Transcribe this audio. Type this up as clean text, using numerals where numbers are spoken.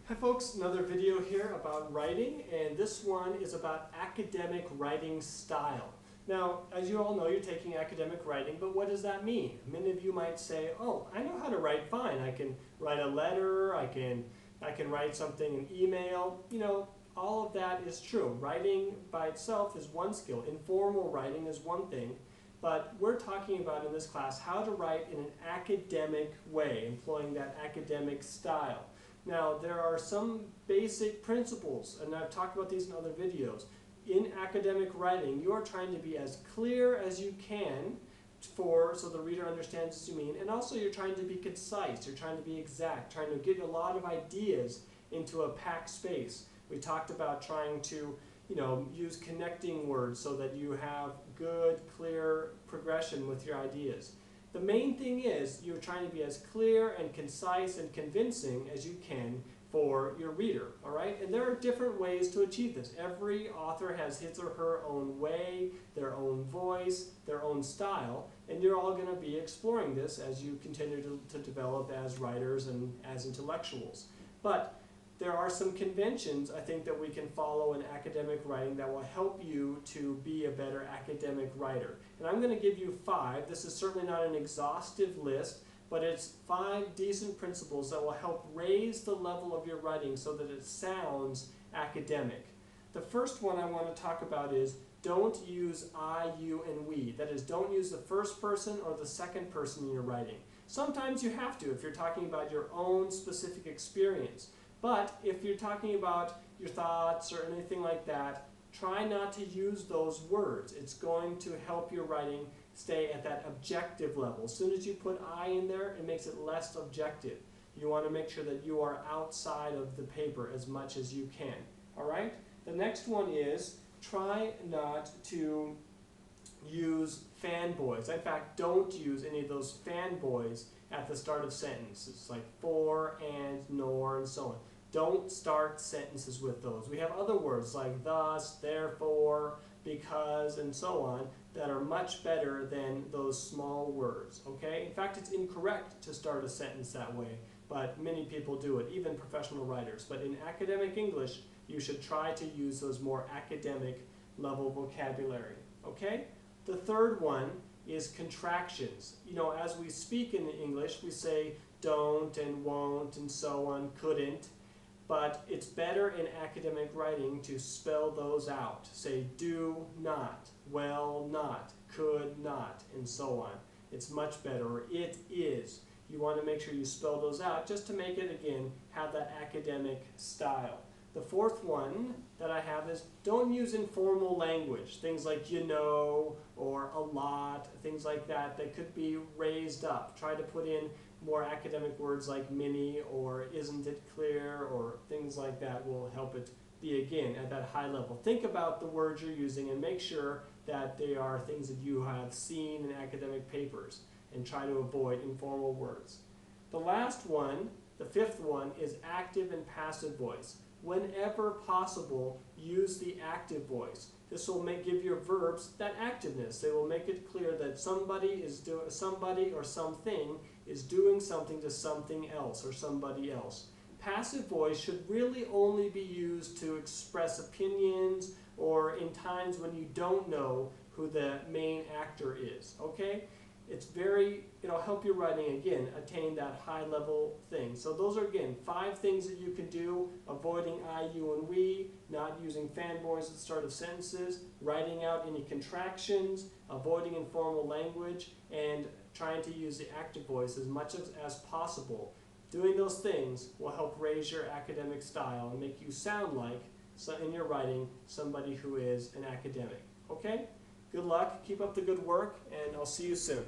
Hi folks, another video here about writing, and this one is about academic writing style. Now, as you all know, you're taking academic writing, but what does that mean? Many of you might say, oh, I know how to write fine. I can write a letter, I can write something in email. You know, all of that is true. Writing by itself is one skill. Informal writing is one thing, but we're talking about in this class how to write in an academic way, employing that academic style. Now, there are some basic principles, and I've talked about these in other videos. In academic writing, you are trying to be as clear as you can so the reader understands what you mean, and also you're trying to be concise, you're trying to be exact, trying to get a lot of ideas into a packed space. We talked about trying to, use connecting words so that you have good, clear progression with your ideas. The main thing is you're trying to be as clear and concise and convincing as you can for your reader, all right? And there are different ways to achieve this. Every author has his or her own way, their own voice, their own style, and you're all going to be exploring this as you continue to develop as writers and as intellectuals. But there are some conventions, I think, that we can follow in academic writing that will help you to be a better academic writer. And I'm going to give you 5. This is certainly not an exhaustive list, but it's 5 decent principles that will help raise the level of your writing so that it sounds academic. The first one I want to talk about is don't use I, you, and we. That is, don't use the first person or the second person in your writing. Sometimes you have to if you're talking about your own specific experience. But if you're talking about your thoughts or anything like that, try not to use those words. It's going to help your writing stay at that objective level. As soon as you put I in there, it makes it less objective. You want to make sure that you are outside of the paper as much as you can. All right? The next one is try not to use fanboys. In fact, don't use any of those fanboys at the start of sentences, like for, and, nor, and so on. Don't start sentences with those. We have other words like thus, therefore, because, and so on that are much better than those small words, okay? In fact, it's incorrect to start a sentence that way, but many people do it, even professional writers. But in academic English, you should try to use those more academic level vocabulary, okay? The third one is contractions. You know, as we speak in English, we say don't and won't and so on, couldn't. But it's better in academic writing to spell those out. Say do not, well not, could not, and so on. It's much better, or it is. You want to make sure you spell those out just to make it, again, have that academic style. The fourth one that I have is don't use informal language. Things like you know, or a lot, things like that that could be raised up. Try to put in more academic words like many or isn't it clear or things like that will help it be, again, at that high level. Think about the words you're using and make sure that they are things that you have seen in academic papers, and try to avoid informal words. The last one, the fifth one, is active and passive voice. Whenever possible, use the active voice. This will give your verbs that activeness. They will make it clear that somebody or something is doing something to something else or somebody else. Passive voice should really only be used to express opinions or in times when you don't know who the main actor is, okay? It's it'll help your writing, again, attain that high level thing. So those are, again, 5 things that you can do: avoiding I, you, and we, not using fanboys at the start of sentences, writing out any contractions, avoiding informal language, and trying to use the active voice as much as possible. Doing those things will help raise your academic style and make you sound like, in your writing, somebody who is an academic. Okay? Good luck, keep up the good work, and I'll see you soon.